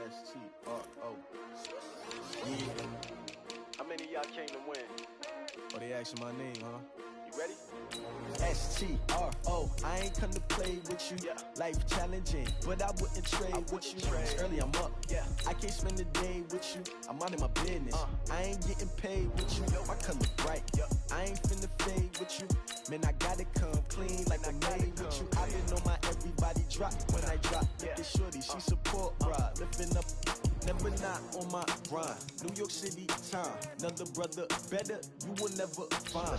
S-T-R-O. Yeah. How many of y'all came to win? Oh, they asking my name, huh? You ready? S-T-R-O. I ain't come to play with you. Yeah. Life challenging, but I wouldn't trade with you. It's early, I'm up. Yeah. I can't spend the day with you. I'm out of my business. I ain't getting paid with you. My color bright. I ain't finna fade with you. Man, I gotta come clean like I made with you. I been on my everybody drop when I drop. Look at shorty, she support ride. Lifting up, never not on my grind. New York City time. Another brother better, you will never find.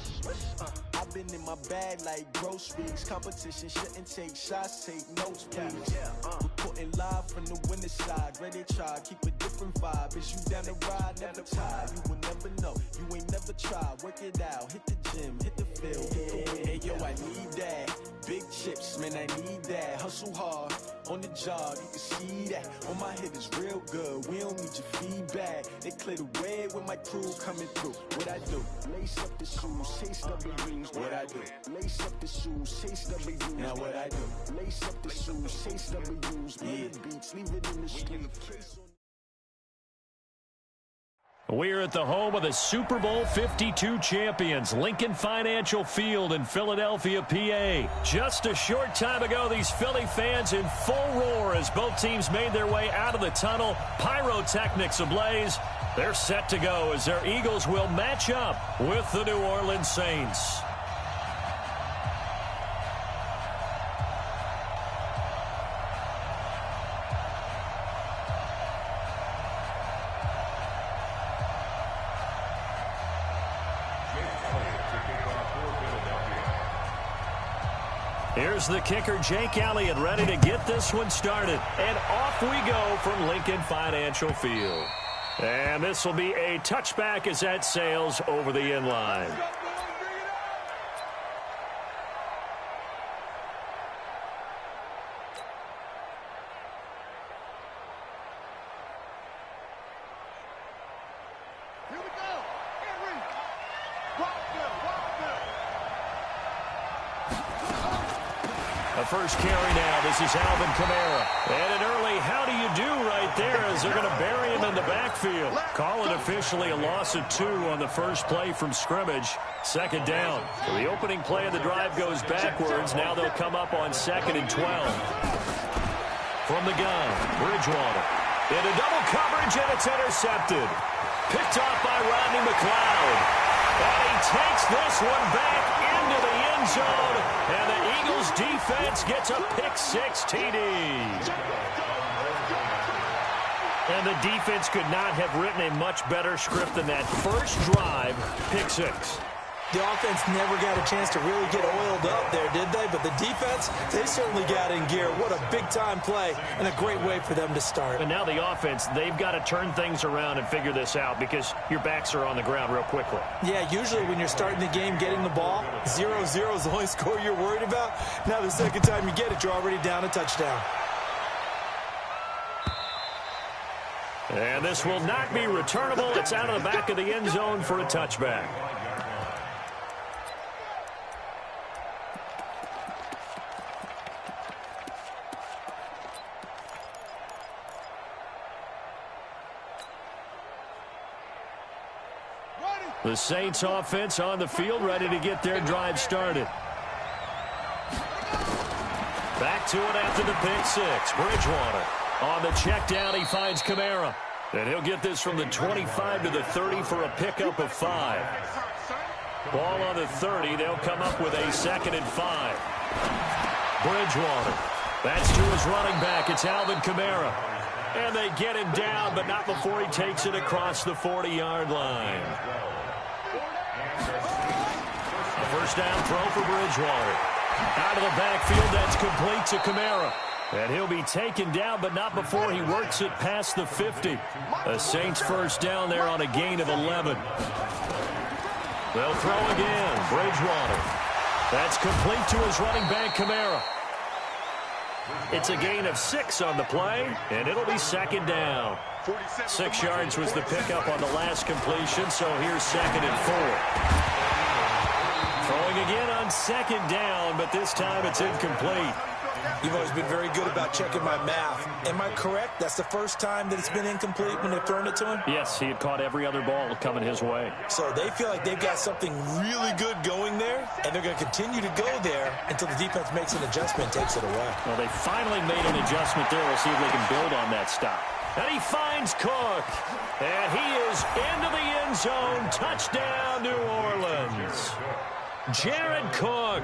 I've been in my bag like groceries. Competition shouldn't take shots, take notes, please. Reporting live from the winner's side. Ready to try, keep a different vibe. Is you down the ride, never tired. You will never know, you ain't never tried. Work it out, hit the gym, hit the field, hit the win. Hey yo, I need that. Big chips, man, I need that. Hustle hard, on the job, you can see that. On my hit is real good, we don't need your feedback. They clear the way when my crew coming through. What I do? Lace up the shoes, chase W's. What I do? Lace up the shoes, chase W's. Now what I do? Lace up the shoes, chase W's. Yeah, beats, leave it in the street. We're at the home of the Super Bowl 52 champions, Lincoln Financial Field in Philadelphia, PA. Just a short time ago, these Philly fans in full roar as both teams made their way out of the tunnel. Pyrotechnics ablaze. They're set to go as their Eagles will match up with the New Orleans Saints. Here's the kicker, Jake Elliott, ready to get this one started. And off we go from Lincoln Financial Field. And this will be a touchback as that sails over the end line. First carry now. This is Alvin Kamara. And an early how do you do right there as they're going to bury him in the backfield. Call it officially a loss of 2 on the first play from scrimmage. Second down. So the opening play of the drive goes backwards. Now they'll come up on 2nd and 12. From the gun, Bridgewater. Into double coverage, and it's intercepted. Picked off by Rodney McLeod. And he takes this one back into the end zone. And the Eagles defense gets a pick-6 TD. And the defense could not have written a much better script than that first drive, pick-6. The offense never got a chance to really get oiled up there, did they? But the defense, they certainly got in gear. What a big-time play and a great way for them to start. And now the offense, they've got to turn things around and figure this out because your backs are on the ground real quickly. Yeah, usually when you're starting the game getting the ball, 0-0 is the only score you're worried about. Now the second time you get it, you're already down a touchdown. And this will not be returnable. It's out of the back of the end zone for a touchback. The Saints offense on the field, ready to get their drive started. Back to it after the pick-6. Bridgewater on the check down. He finds Kamara. And he'll get this from the 25 to the 30 for a pickup of 5. Ball on the 30. They'll come up with a 2nd and 5. Bridgewater. That's to his running back. It's Alvin Kamara. And they get him down, but not before he takes it across the 40-yard line. First down throw for Bridgewater. Out of the backfield, that's complete to Kamara. And he'll be taken down, but not before he works it past the 50. A Saints first down there on a gain of 11. They'll throw again. Bridgewater. That's complete to his running back, Kamara. It's a gain of 6 on the play, and it'll be 2nd down. 6 yards was the pickup on the last completion, so here's 2nd and 4. Throwing again on 2nd down, but this time it's incomplete. You've always been very good about checking my math. Am I correct? That's the first time that it's been incomplete when they've thrown it to him? Yes, he had caught every other ball coming his way. So they feel like they've got something really good going there, and they're going to continue to go there until the defense makes an adjustment and takes it away. Well, they finally made an adjustment there. We'll see if they can build on that stop. And he finds Cook. And he is into the end zone. Touchdown, New Orleans. Jared Cook,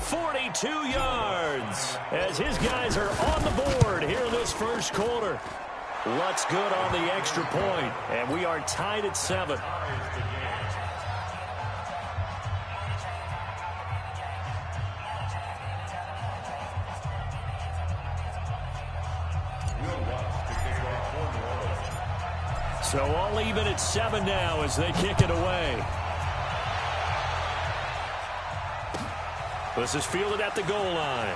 42 yards, as his guys are on the board here in this first quarter. Luck's good on the extra point, and we are tied at 7. So all even at 7 now as they kick it away. This is fielded at the goal line.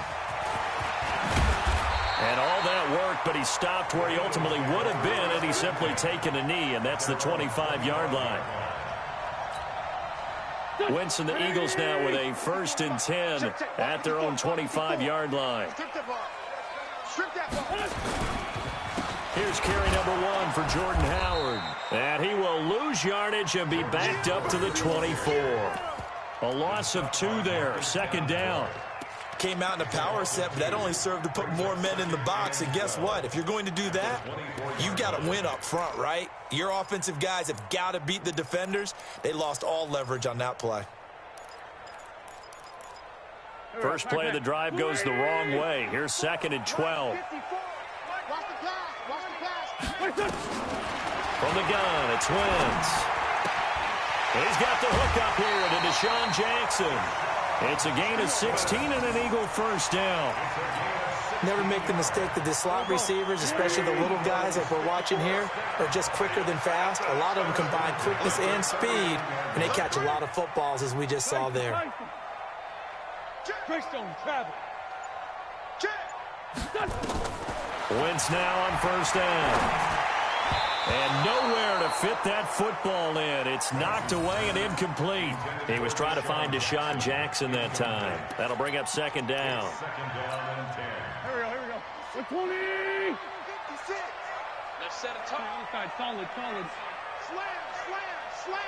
And all that work, but he stopped where he ultimately would have been had he simply taken a knee, and that's the 25-yard line. Wentz and the Eagles now with a 1st and 10 at their own 25-yard line. Here's carry number 1 for Jordan Howard. And he will lose yardage and be backed up to the 24. A loss of 2 there, 2nd down. Came out in a power set, but that only served to put more men in the box. And guess what? If you're going to do that, you've got to win up front, right? Your offensive guys have got to beat the defenders. They lost all leverage on that play. First play of the drive goes the wrong way. Here's 2nd and 12. From the gun, it's Wentz. He's got the hook up here to Deshaun Jackson. It's a gain of 16 and an Eagle 1st down. Never make the mistake that the slot receivers, especially the little guys like we're watching here, are just quicker than fast. A lot of them combine quickness and speed, and they catch a lot of footballs, as we just saw there. Wentz now on 1st down. And nowhere to fit that football in. It's knocked away and incomplete. He was trying to find Deshaun Jackson that time. That'll bring up 2nd down. Here we go. 120. Let's set a time. Solid. Slam.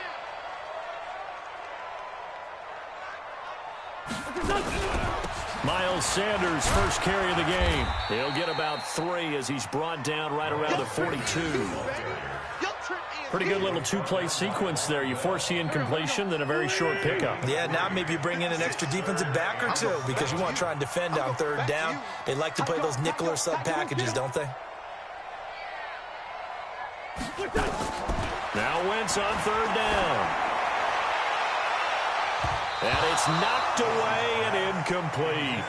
Miles Sanders, first carry of the game. He'll get about 3 as he's brought down right around the 42. Pretty good little 2-play sequence there. You force the incompletion, then a very short pickup. Yeah, now maybe you bring in an extra defensive back or 2 because you want to try and defend on 3rd down. They like to play those nickel or sub packages, don't they? Now Wentz on 3rd down. And it's knocked away and incomplete.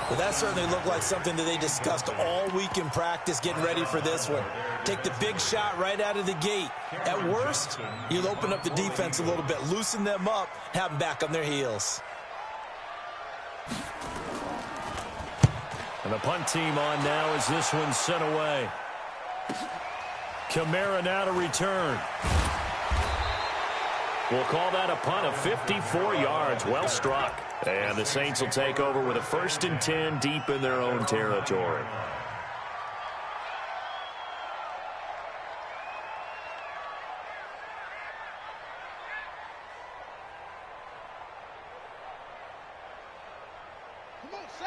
Well, that certainly looked like something that they discussed all week in practice getting ready for this one. Take the big shot right out of the gate. At worst, you'll open up the defense a little bit, loosen them up, have them back on their heels. And the punt team on now as this one's sent away. Kamara now to return. We'll call that a punt of 54 yards. Well struck. And the Saints will take over with a 1st and 10 deep in their own territory.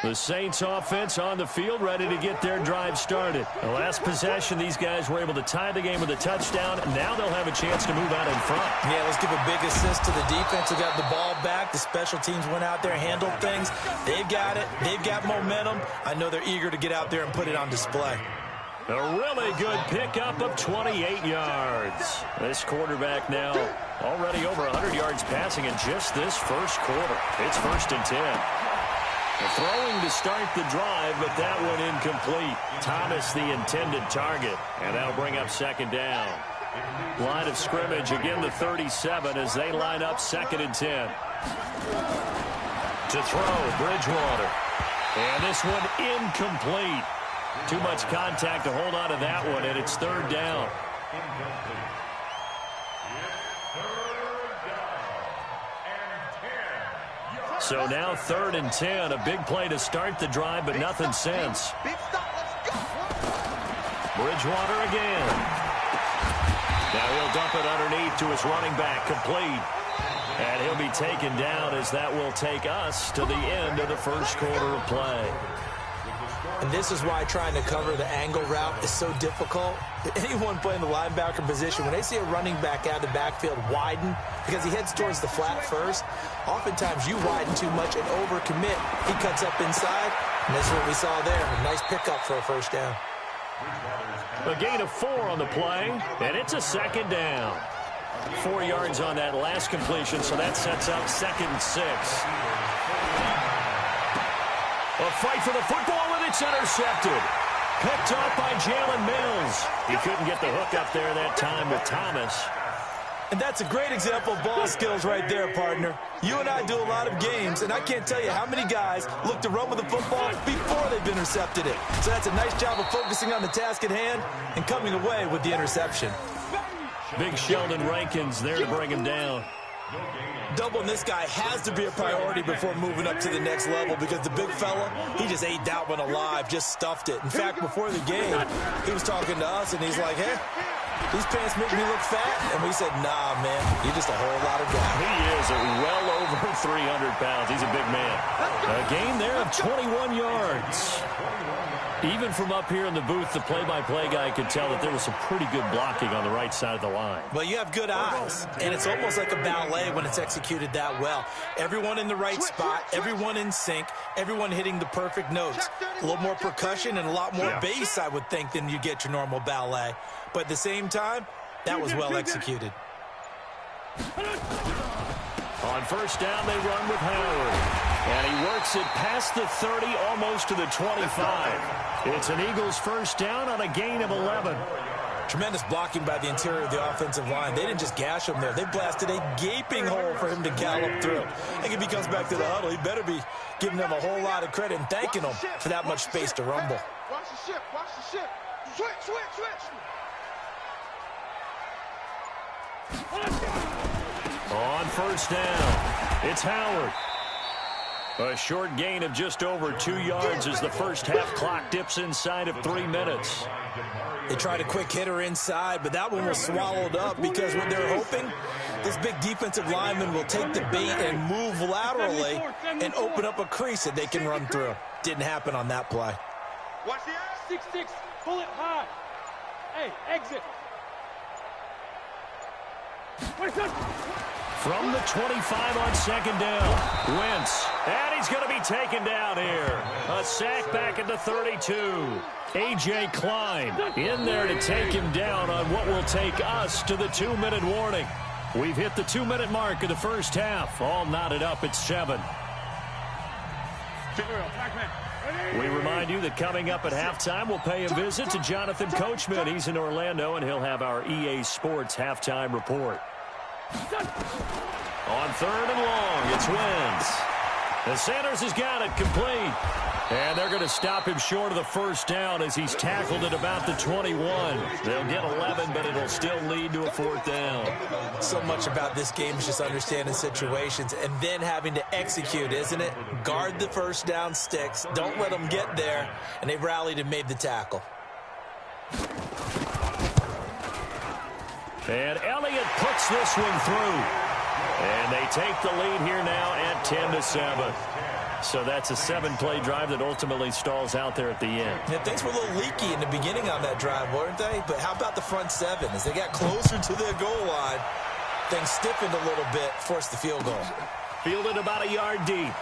The Saints offense on the field, ready to get their drive started. The last possession, these guys were able to tie the game with a touchdown. Now they'll have a chance to move out in front. Yeah, let's give a big assist to the defense who got the ball back. The special teams went out there, handled things. They've got it. They've got momentum. I know they're eager to get out there and put it on display. A really good pickup of 28 yards. This quarterback now already over 100 yards passing in just this first quarter. It's 1st and 10. Throwing to start the drive, but that one incomplete. Thomas the intended target, and that'll bring up 2nd down. Line of scrimmage, again the 37 as they line up 2nd and 10. To throw, Bridgewater. And this one incomplete. Too much contact to hold on to that one, and it's 3rd down. So now 3rd and 10. A big play to start the drive, but nothing since. Bridgewater again. Now he'll dump it underneath to his running back, complete. And he'll be taken down as that will take us to the end of the first quarter of play. And this is why trying to cover the angle route is so difficult. Anyone playing the linebacker position, when they see a running back out of the backfield widen because he heads towards the flat first, oftentimes you widen too much and overcommit. He cuts up inside, and this is what we saw there. A nice pickup for a first down. A gain of 4 on the play, and it's a second down. 4 yards on that last completion, so that sets up 2nd and 6. A fight for the football, and it's intercepted. Picked up by Jalen Mills. He couldn't get the hook up there that time with Thomas. And that's a great example of ball skills right there, partner. You and I do a lot of games, and I can't tell you how many guys look to run with the football before they've intercepted it. So that's a nice job of focusing on the task at hand and coming away with the interception. Big Sheldon Rankins there to bring him down. Doubling this guy has to be a priority before moving up to the next level because the big fella, he just ate that one alive, just stuffed it. In fact, before the game, he was talking to us, and he's like, hey, these pants make me look fat. And we said, nah, man, you're just a whole lot of guy. He is well over 300 pounds. He's a big man. A gain there of 21 yards. Even from up here in the booth, the play-by-play guy could tell that there was some pretty good blocking on the right side of the line. Well, you have good eyes, and it's almost like a ballet when it's executed that well. Everyone in the right spot, everyone in sync, everyone hitting the perfect notes. A little more percussion and a lot more bass, I would think, than you get your normal ballet. But at the same time, that was well executed. On first down, they run with Howard. And he works it past the 30, almost to the 25. It's an Eagles first down on a gain of 11. Tremendous blocking by the interior of the offensive line. They didn't just gash him there. They blasted a gaping hole for him to gallop through. I think if he comes back to the huddle, he better be giving them a whole lot of credit and thanking them for that much space to rumble. Watch the ship. Watch the ship. Switch. On first down, it's Howard. A short gain of just over 2 yards as the first half clock dips inside of 3 minutes. They tried a quick hitter inside, but that one was swallowed up because what they're hoping, this big defensive lineman will take the bait and move laterally and open up a crease that they can run through. Didn't happen on that play. Watch the 6-6, pull it high. Hey, exit. From the 25 on second down, Wentz, and he's going to be taken down here. A sack back at the 32. A.J. Klein in there to take him down on what will take us to the 2-minute warning. We've hit the 2-minute mark of the first half. All knotted up at 7. We remind you that coming up at halftime, we'll pay a visit to Jonathan Coachman. He's in Orlando, and he'll have our EA Sports halftime report. On 3rd and long, it's Wentz. And Sanders has got it complete. And they're going to stop him short of the first down as he's tackled at about the 21. They'll get 11, but it'll still lead to a 4th down. So much about this game is just understanding situations and then having to execute, isn't it? Guard the first down sticks. Don't let them get there. And they've rallied and made the tackle. And Elliott puts this one through. And they take the lead here now at 10-7. So that's a 7-play drive that ultimately stalls out there at the end. Yeah, things were a little leaky in the beginning on that drive, weren't they? But how about the front 7? As they got closer to their goal line, things stiffened a little bit, forced the field goal. Fielded about a yard deep.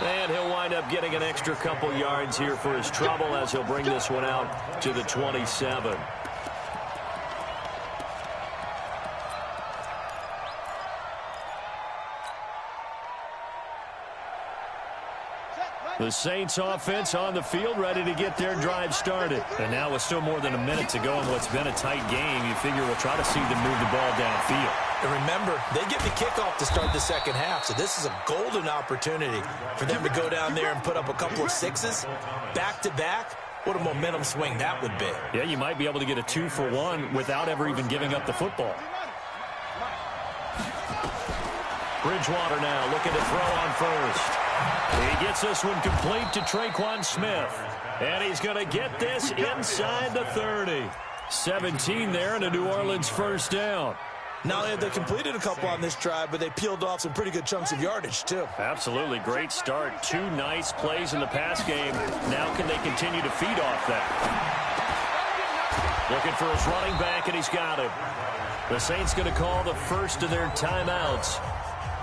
And he'll wind up getting an extra couple yards here for his trouble as he'll bring this one out to the 27. The Saints offense on the field, ready to get their drive started. And now with still more than a minute to go in what's been a tight game, you figure we'll try to see them move the ball downfield. And remember, they get the kickoff to start the second half, so this is a golden opportunity for them to go down there and put up a couple of 6s back-to-back. What a momentum swing that would be. Yeah, you might be able to get a 2-for-1 without ever even giving up the football. Bridgewater now looking to throw on first. He gets this one complete to Traquan Smith. And he's going to get this inside the 30. 17 there and a New Orleans first down. Not only have they completed a couple on this drive, but they peeled off some pretty good chunks of yardage, too. Absolutely great start. 2 nice plays in the pass game. Now can they continue to feed off that? Looking for his running back, and he's got him. The Saints going to call the first of their timeouts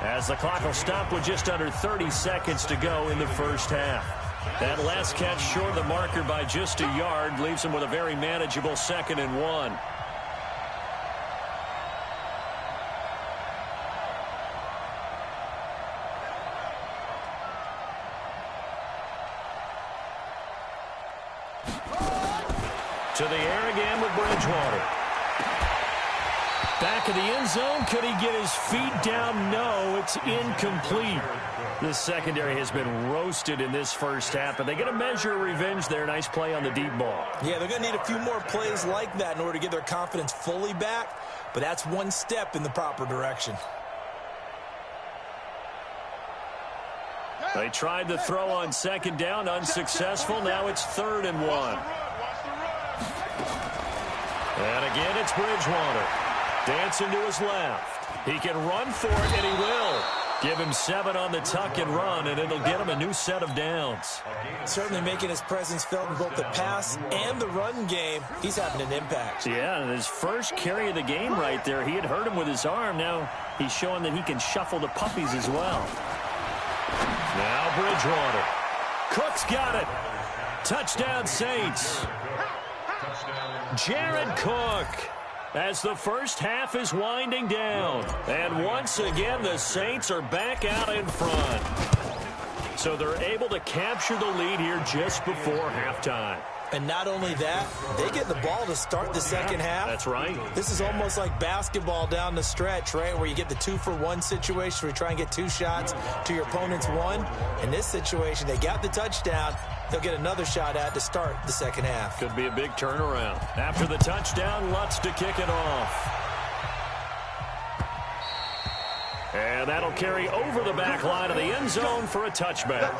as the clock will stop with just under 30 seconds to go in the first half. That last catch short of the marker by just a yard leaves him with a very manageable 2nd and 1. To the air again with Bridgewater. Back of the end zone. Could he get his feet down? No, it's incomplete. This secondary has been roasted in this first half, but they get a measure of revenge there. Nice play on the deep ball. Yeah, they're going to need a few more plays like that in order to get their confidence fully back, but that's one step in the proper direction. They tried to throw on 2nd down, unsuccessful. Now it's 3rd and 1. And again, it's Bridgewater. Dancing to his left. He can run for it, and he will. Give him 7 on the tuck and run, and it'll get him a new set of downs. Certainly making his presence felt in both the pass and the run game. He's having an impact. Yeah, and his first carry of the game right there, he had hurt him with his arm. Now he's showing that he can shuffle the puppies as well. Now Bridgewater. Cook's got it. Touchdown, Saints. Jared Cook. As the first half is winding down. And once again, the Saints are back out in front. So they're able to capture the lead here just before halftime. And not only that, they get the ball to start the second half. That's right. This is almost like basketball down the stretch, right, where you get the 2-for-1 situation where you try and get 2 shots to your opponent's 1. In this situation, they got the touchdown. They'll get another shot at to start the second half. Could be a big turnaround. After the touchdown, Lutz to kick it off. And that'll carry over the back line of the end zone for a touchback.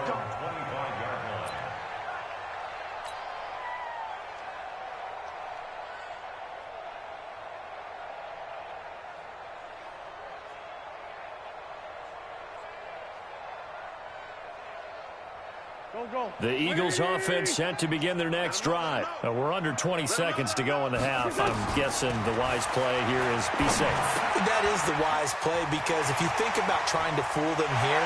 The Eagles offense set to begin their next drive. We're under 20 seconds to go in the half. I'm guessing the wise play here is be safe. That is the wise play because if you think about trying to fool them here,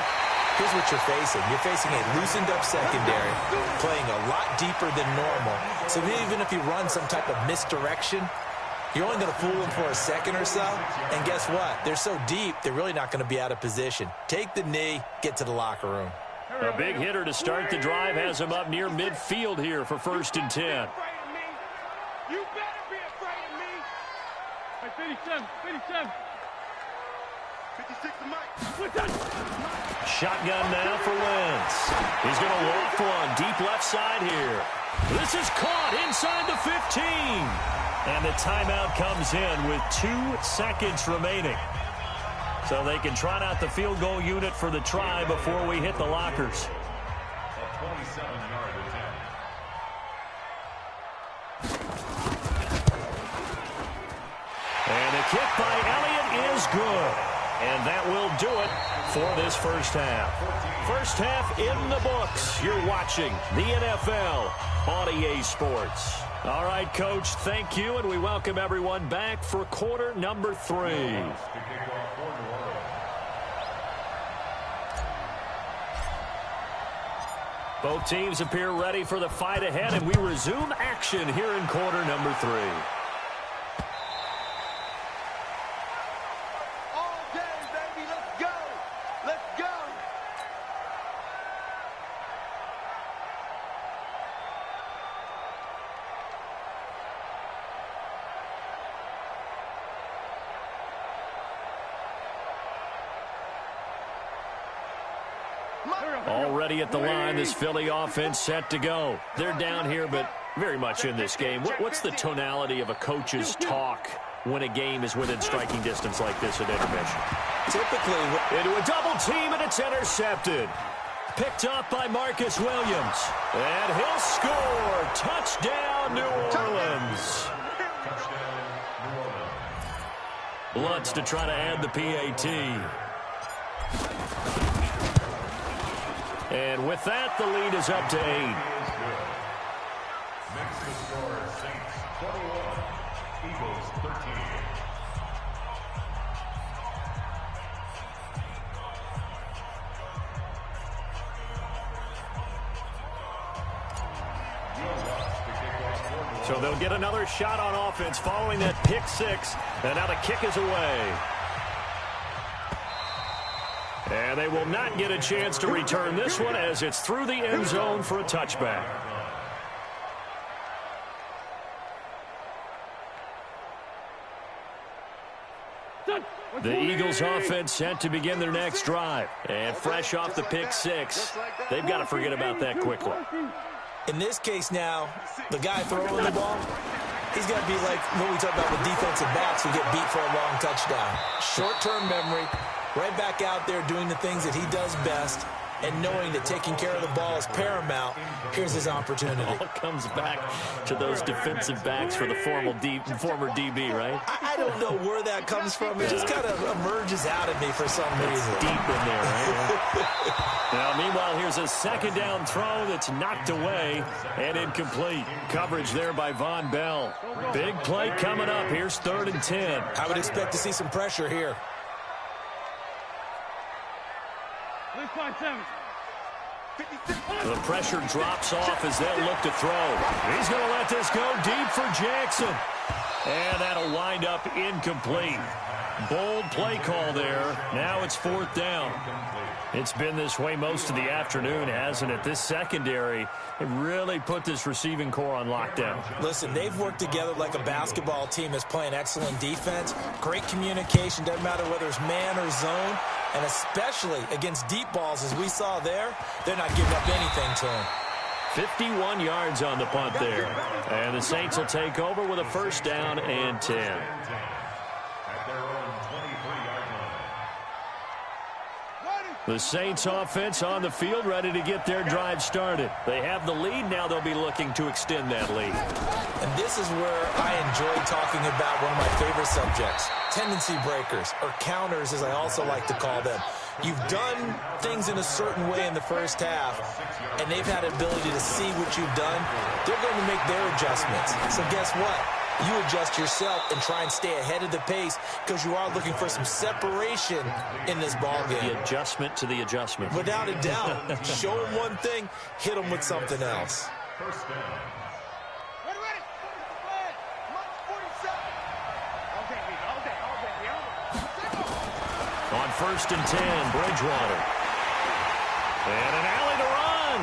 here's what you're facing. You're facing a loosened up secondary, playing a lot deeper than normal. So even if you run some type of misdirection, you're only going to fool them for a second or so. And guess what? They're so deep, they're really not going to be out of position. Take the knee, get to the locker room. A big hitter to start the drive has him up near midfield here for 1st and 10. You better be afraid of me. Hey, 57. 56 to Mike. Shotgun now for Wentz. He's going to walk one deep left side here. This is caught inside the 15. And the timeout comes in with 2 seconds remaining. So they can trot out the field goal unit for the try before we hit the lockers. And a kick by Elliott is good. And that will do it for this first half. First half in the books. You're watching the NFL on EA Sports. All right, Coach, thank you, and we welcome everyone back for quarter number 3. Both teams appear ready for the fight ahead, and we resume action here in quarter number 3. All day, baby. Let's go. Let's go. Already at the line, this Philly offense set to go. They're down here, but very much in this game. What's the tonality of a coach's talk when a game is within striking distance like this at intermission. Typically, into a double team, and it's intercepted. Picked up by Marcus Williams. And he'll score. Touchdown, New Orleans. Lutz to try to add the PAT. And with that, the lead is up to 8. Next to score, Saints 21, Eagles 13. So they'll get another shot on offense following that pick 6. And now the kick is away. And they will not get a chance to return this one as it's through the end zone for a touchback. The Eagles offense set to begin their next drive. And fresh off the pick 6, they've got to forget about that quickly. in this case now, the guy throwing the ball, he's got to be like what we talk about with defensive backs who get beat for a long touchdown. Short-term memory, right back out there doing the things that he does best, and knowing that taking care of the ball is paramount. Here's his opportunity. It all comes back to those defensive backs for the former DB, right? I don't know where that comes from. It just kind of emerges out of me for some reason. Deep in there, right? Now, meanwhile, here's a second down throw that's knocked away and incomplete. Coverage there by Von Bell. Big play coming up. Here's 3rd and 10. I would expect to see some pressure here. The pressure drops off as they look to throw. He's going to let this go deep for Jackson. And that'll wind up incomplete. Bold play call there. Now it's 4th down. It's been this way most of the afternoon, hasn't it? This secondary, it really put this receiving core on lockdown. Listen, they've worked together like a basketball team that's playing excellent defense. Great communication, doesn't matter whether it's man or zone. And especially against deep balls, as we saw there, they're not giving up anything to him. 51 yards on the punt there. And the Saints will take over with a 1st down and 10. The Saints offense on the field, ready to get their drive started. They have the lead. Now they'll be looking to extend that lead. And this is where I enjoy talking about one of my favorite subjects, tendency breakers, or counters, as I also like to call them. You've done things in a certain way in the first half, and they've had the ability to see what you've done. They're going to make their adjustments. So guess what? You adjust yourself and try and stay ahead of the pace because you are looking for some separation in this ball game. The adjustment to the adjustment. Without a doubt. Show them one thing, hit them with something else. First down. On 1st and 10, Bridgewater. And an alley to run.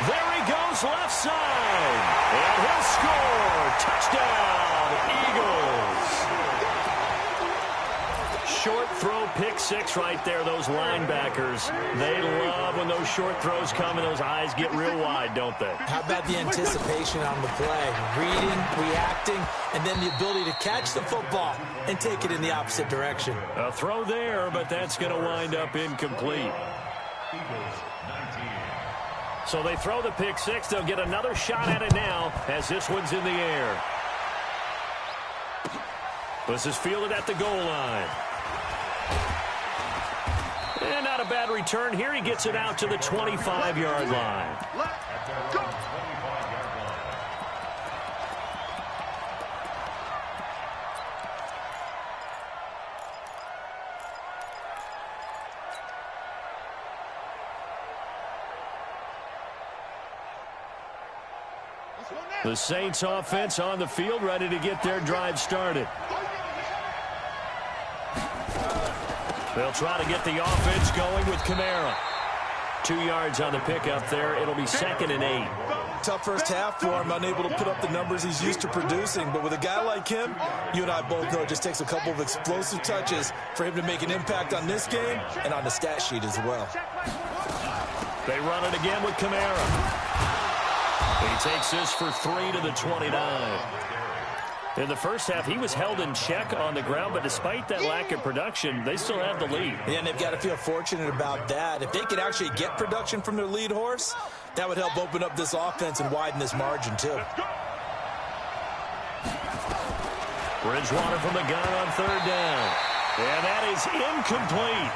There he goes, left side. And he'll score. Touchdown, Eagles. Short throw, pick 6 right there. Those linebackers, they love when those short throws come and those eyes get real wide, don't they? How about the anticipation on the play? Reading, reacting, and then the ability to catch the football and take it in the opposite direction. A throw there, but that's going to wind up incomplete. Eagles 19. So they throw the pick 6. They'll get another shot at it now as this one's in the air. This is fielded at the goal line. And not a bad return here. He gets it out to the 25-yard line. Let's go. The Saints offense on the field, ready to get their drive started. They'll try to get the offense going with Kamara. 2 yards on the pickup there. It'll be 2nd and 8. Tough first half for him, unable to put up the numbers he's used to producing. But with a guy like him, you and I both know it just takes a couple of explosive touches for him to make an impact on this game and on the stat sheet as well. They run it again with Kamara. He takes this for 3 to the 29. In the first half, he was held in check on the ground, but despite that lack of production, they still have the lead. Yeah, and they've got to feel fortunate about that. If they could actually get production from their lead horse, that would help open up this offense and widen this margin, too. Bridgewater from the gun on third down. And that is incomplete.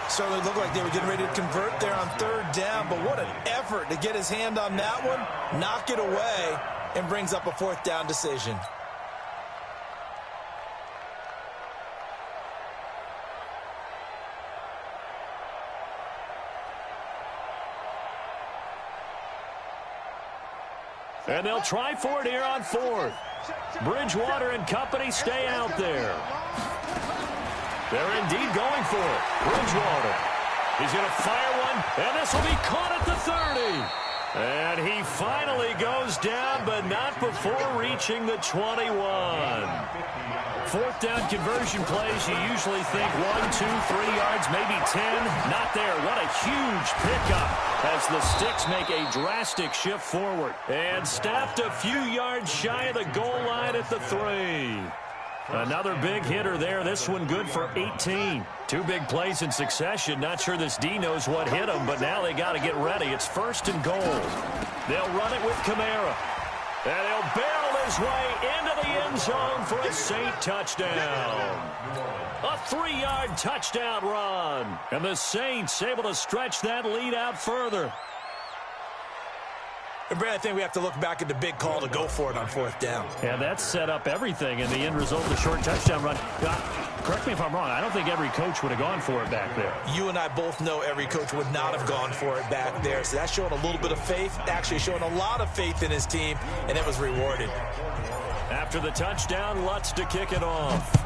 Certainly looked like they were getting ready to convert there on third down, but what an effort to get his hand on that one, knock it away, and brings up a fourth down decision. And they'll try for it here on fourth. Bridgewater and company stay out there. They're indeed going for it. Bridgewater. He's going to fire one, and this will be caught at the 30. And he finally goes down, but not before reaching the 21. Fourth down conversion plays, you usually think 1, 2, 3 yards, maybe 10. Not there. What a huge pickup as the Sticks make a drastic shift forward. And stopped a few yards shy of the goal line at the 3. Another big hitter there. This one good for 18. Two big plays in succession. Not sure this D knows what hit him, but now they got to get ready. It's first and goal. They'll run it with Kamara. And he'll barrel his way into the end zone for a Saint touchdown. A 3-yard touchdown run. And the Saints able to stretch that lead out further. And Brad, I think we have to look back at the big call to go for it on fourth down. Yeah, that set up everything, and the end result, the short touchdown run. Correct me if I'm wrong. I don't think every coach would have gone for it back there. You and I both know every coach would not have gone for it back there. So that's showing a little bit of faith, actually showing a lot of faith in his team, and it was rewarded. After the touchdown, Lutz to kick it off.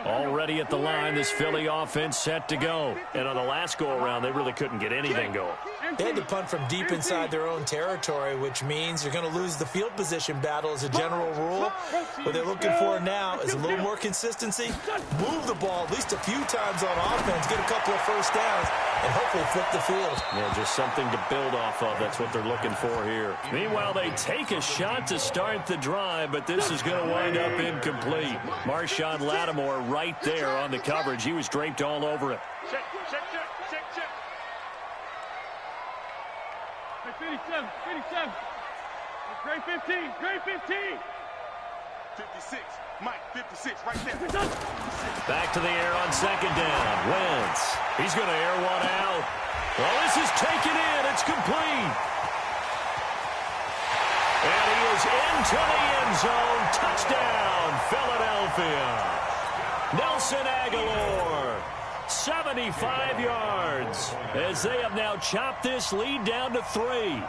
Already at the line, this Philly offense set to go. And on the last go-around, they really couldn't get anything going. They had to punt from deep inside their own territory, which means you're going to lose the field position battle as a general rule. What they're looking for now is a little more consistency, move the ball at least a few times on offense, get a couple of first downs, and hopefully flip the field. Yeah, just something to build off of. That's what they're looking for here. Meanwhile, they take a shot to start the drive, but this is going to wind up incomplete. Marshawn Lattimore right there on the coverage. He was draped all over it. Check. 57. Great 15. 56. Mike, 56, right there. Back to the air on second down. Wentz. He's going to air one out. Well, this is taken in. It's complete. And he is into the end zone. Touchdown, Philadelphia. Nelson Aguilar, 75 yards, as they have now chopped this lead down to 3.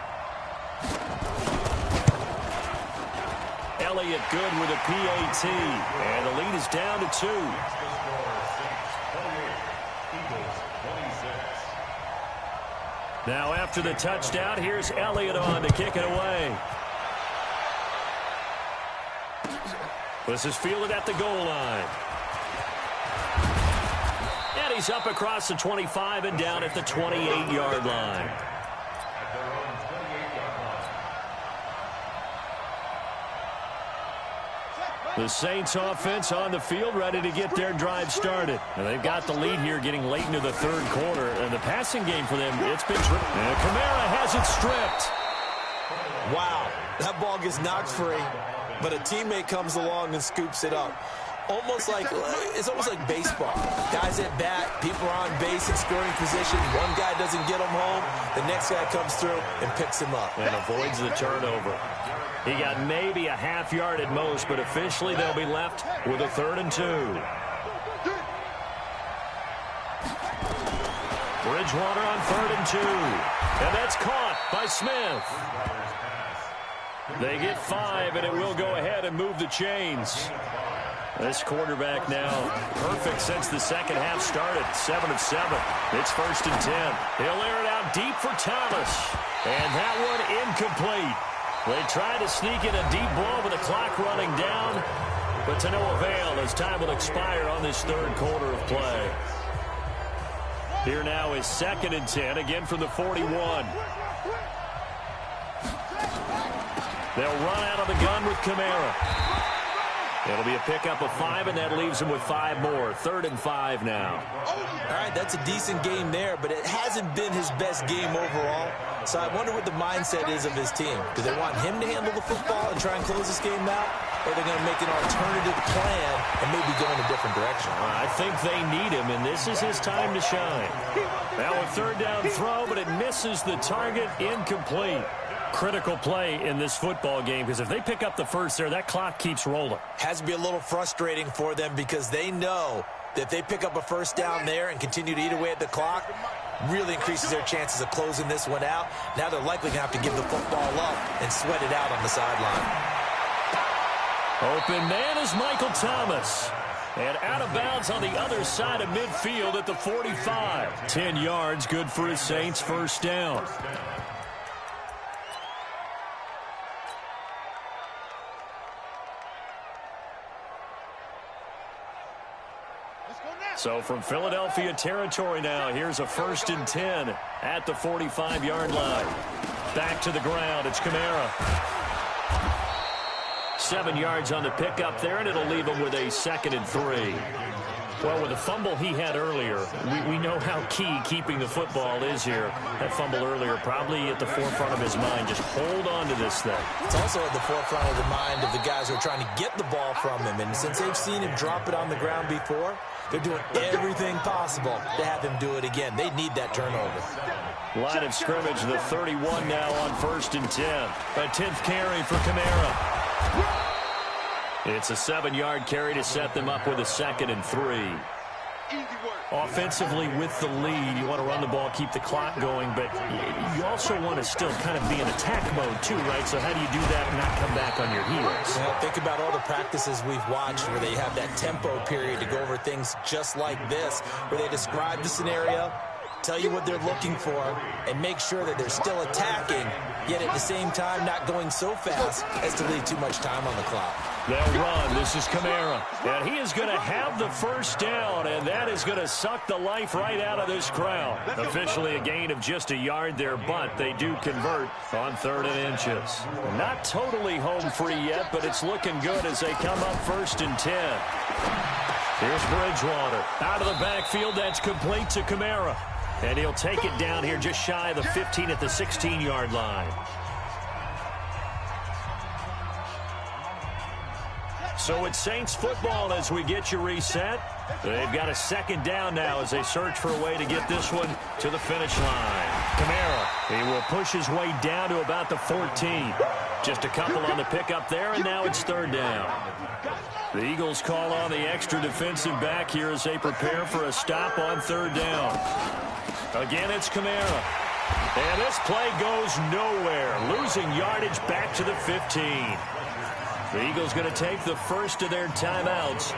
Elliott good with a PAT, and the lead is down to 2. Now after the touchdown, here's Elliott on to kick it away. This is fielded at the goal line. And he's up across the 25 and down at the 28-yard line. The Saints offense on the field ready to get their drive started. And they've got the lead here getting late into the third quarter. And the passing game for them, it's been tricky. And Kamara has it stripped. Wow, that ball gets knocked free, but a teammate comes along and scoops it up. It's almost like baseball. Guys at bat, people are on base in scoring position. One guy doesn't get him home. The next guy comes through and picks him up. And avoids the turnover. He got maybe a half yard at most, but officially they'll be left with a 3rd and 2. Bridgewater on 3rd and 2. And that's caught by Smith. They get 5, and it will go ahead and move the chains. This quarterback now perfect since the second half started. 7 of 7. It's 1st and 10. He'll air it out deep for Thomas. And that one incomplete. They try to sneak in a deep ball with the clock running down, but to no avail as time will expire on this third quarter of play. Here now is 2nd and 10, again from the 41. They'll run out of the gun with Kamara. It'll be a pickup of 5, and that leaves them with 5 more. 3rd and 5 now. All right, that's a decent game there, but it hasn't been his best game overall. So I wonder what the mindset is of his team. Do they want him to handle the football and try and close this game out? Or are they going to make an alternative plan and maybe go in a different direction? I think they need him, and this is his time to shine. Now a 3rd down throw, but it misses the target. Incomplete. Critical play in this football game, because if they pick up the first there, that clock keeps rolling. Has to be a little frustrating for them because they know that if they pick up a first down there and continue to eat away at the clock, really increases their chances of closing this one out. Now they're likely going to have to give the football up and sweat it out on the sideline. Open man is Michael Thomas. And out of bounds on the other side of midfield at the 45. 10 yards, good for his Saints, first down. So from Philadelphia territory now, here's a 1st and 10 at the 45-yard line. Back to the ground, it's Kamara. 7 yards on the pickup there, and it'll leave him with a 2nd and 3. Well, with the fumble he had earlier, we know how key keeping the football is here. That fumble earlier probably at the forefront of his mind. Just hold on to this thing. It's also at the forefront of the mind of the guys who are trying to get the ball from him. And since they've seen him drop it on the ground before, they're doing everything possible to have him do it again. They need that turnover. Line of scrimmage, the 31 now on 1st and 10. A 10th carry for Kamara. It's a 7-yard carry to set them up with a 2nd and 3. Offensively with the lead, you want to run the ball, keep the clock going, but you also want to still kind of be in attack mode too, right? So how do you do that and not come back on your heels? Well, think about all the practices we've watched where they have that tempo period to go over things just like this, where they describe the scenario, tell you what they're looking for, and make sure that they're still attacking, yet at the same time not going so fast as to leave too much time on the clock. They'll run. This is Kamara. And he is going to have the first down, and that is going to suck the life right out of this crowd. Officially a gain of just a yard there, but they do convert on 3rd and inches. Not totally home free yet, but it's looking good as they come up 1st and 10. Here's Bridgewater. Out of the backfield, that's complete to Kamara. And he'll take it down here just shy of the 15 at the 16-yard line. So it's Saints football as we get you reset. They've got a 2nd down now as they search for a way to get this one to the finish line. Kamara, he will push his way down to about the 14. Just a couple on the pickup there, and now it's 3rd down. The Eagles call on the extra defensive back here as they prepare for a stop on 3rd down. Again, it's Kamara. And this play goes nowhere. Losing yardage back to the 15. The Eagles going to take the first of their timeouts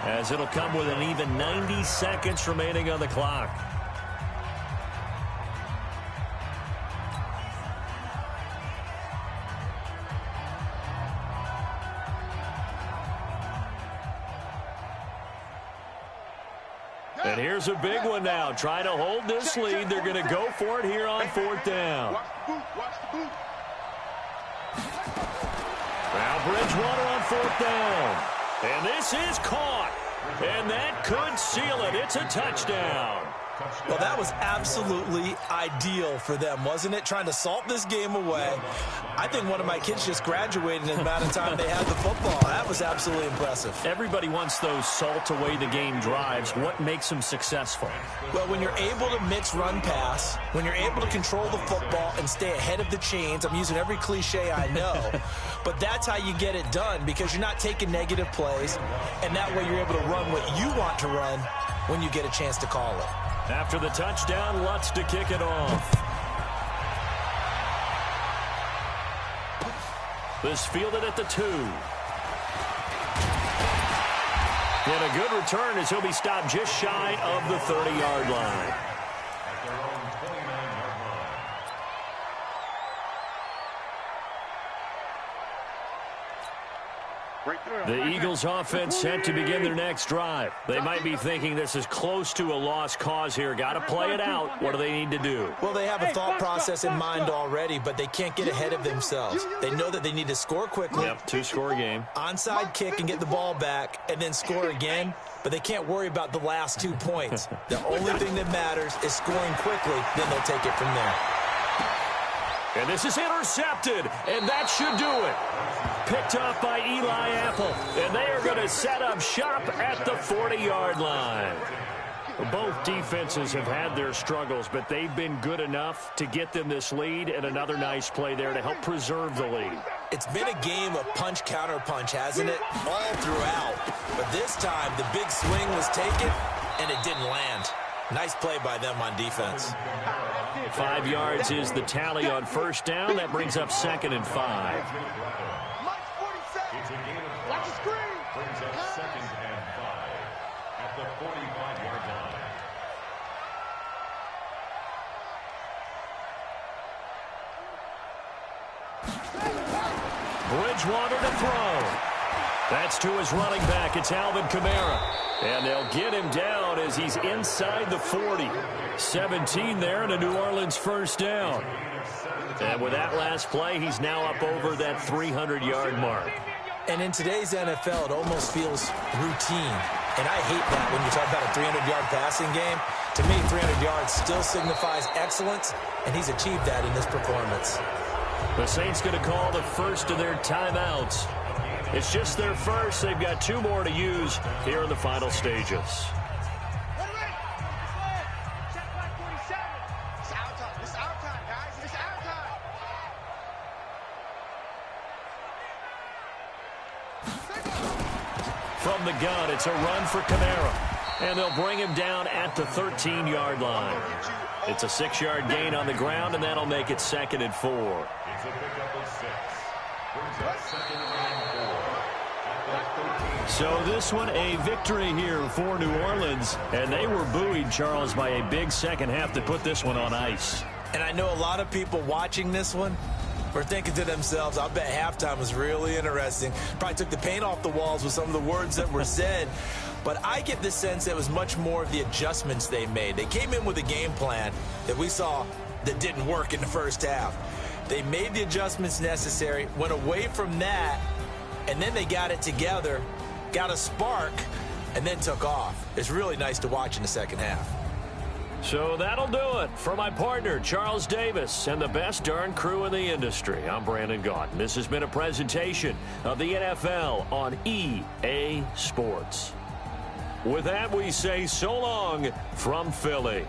as it'll come with an even 90 seconds remaining on the clock. And here's a big one now. Trying to hold this lead. They're going to go for it here on 4th down. Now Bridgewater on 4th down. And this is caught. And that could seal it. It's a touchdown. Well, that was absolutely ideal for them, wasn't it? Trying to salt this game away. I think one of my kids just graduated in the amount of time they had the football. That was absolutely impressive. Everybody wants those salt away the game drives. What makes them successful? Well, when you're able to mix run-pass, when you're able to control the football and stay ahead of the chains, I'm using every cliche I know, but that's how you get it done because you're not taking negative plays, and that way you're able to run what you want to run when you get a chance to call it. After the touchdown, Lutz to kick it off. This fielded at the 2. And a good return as he'll be stopped just shy of the 30-yard line. The Eagles offense set to begin their next drive. They might be thinking this is close to a lost cause here. Got to play it out. What do they need to do? Well, they have a thought process in mind already, but they can't get ahead of themselves. They know that they need to score quickly. Yep, two-score game. Onside kick and get the ball back and then score again, but they can't worry about the last 2 points. The only thing that matters is scoring quickly, then they'll take it from there. And this is intercepted, and that should do it. Picked off by Eli Apple, and they are going to set up shop at the 40-yard line. Both defenses have had their struggles, but they've been good enough to get them this lead, and another nice play there to help preserve the lead. It's been a game of punch-counter-punch, hasn't it? All throughout. But this time, the big swing was taken, and it didn't land. Nice play by them on defense. 5 yards is the tally on first down. That brings up 2nd and 5. It's a gain of 5. Brings up 2nd and 5 at the 45-yard line. Bridgewater to throw. That's to his running back. It's Alvin Kamara. And they'll get him down as he's inside the 40. 17 there and a New Orleans first down. And with that last play, he's now up over that 300-yard mark. And in today's NFL, it almost feels routine. And I hate that when you talk about a 300-yard passing game. To me, 300 yards still signifies excellence, and he's achieved that in this performance. The Saints going to call the first of their timeouts. It's just their first. They've got 2 more to use here in the final stages. From the gun, it's a run for Kamara. And they'll bring him down at the 13-yard line. It's a 6-yard gain on the ground, and that'll make it 2nd and 4. It's a pickup of 6. Brings up 2nd and 4 at the 13. So this one, a victory here for New Orleans. And they were buoyed, Charles, by a big second half to put this one on ice. And I know a lot of people watching this one were thinking to themselves, I bet halftime was really interesting. Probably took the paint off the walls with some of the words that were said. But I get the sense it was much more of the adjustments they made. They came in with a game plan that we saw that didn't work in the first half. They made the adjustments necessary, went away from that, and then they got it together, got a spark, and then took off. It's really nice to watch in the second half. So that'll do it for my partner, Charles Davis, and the best darn crew in the industry. I'm Brandon Gaudin. This has been a presentation of the NFL on EA Sports. With that, we say so long from Philly.